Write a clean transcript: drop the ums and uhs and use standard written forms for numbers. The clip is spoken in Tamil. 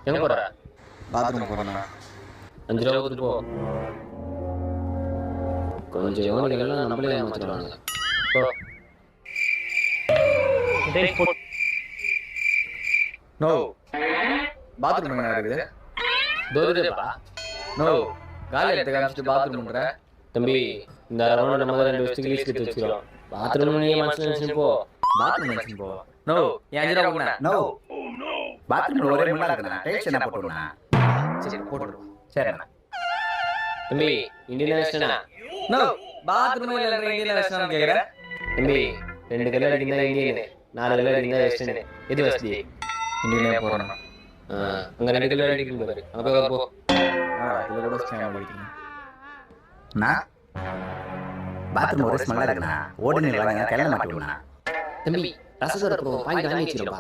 எங்க போற? பாத்ரூம் போறேண்ணா. 5 ரூபா கொடுத்துட்டு போ. கொஞ்சம் யோனிகள் நம்மளே ஏமாத்திடுவாங்க. போ. நோ. பாத்ரூம் எங்க இருக்குது? தோரிதேப்பா. நோ. காலி எடுத்து காமிச்சிட்டு பாத்ரூம்ன்ற. தம்பி, இந்த ரவுண்ட் நம்ம 2 வருஷத்துக்கு லீஸ் எடுத்து வச்சுக்கிறோம். பாத்ரூம் நீ மனசுல நினைச்சு போ. பாத்ரூம் நினைச்சு போ. நோ. ஏன் 5 ரூபா கொடுண்ணா. நோ. பாத்ரூம்ல ஒரே முள்ளா இருக்குண்ணா. டைல்ஸ் என்ன போட்டுண்ணா? சரி போட்டுருவோம். சரிண்ணா. தம்பி, இந்தியன் வெஸ்டர்னா? நோ. பாத்ரூம் இல்ல இந்தியன் வெஸ்டர்ன் கேக்குறேன். தம்பி, 2 கல்ல அடிக்கிறதா இந்தியன், 4 கல்ல அடிக்கிறதா வெஸ்டர்ன். எது வசதி? இந்தியனே போறேண்ணா. அங்க 2 கல்ல அடிக்கிறது பாரு. அங்க போய் போ. இதுல கூட ஸ்கேம் பண்ணிட்டீங்க. நான் பாத்ரூம் ஒரே ஸ்மெல்லா இருக்குண்ணா. ஓடுனே வாங்க கல்யாணம் மாட்டிடுண்ணா. தம்பி, ரசகர ப்ரோ பாக்கெட் வாங்கி வச்சிருப்பா.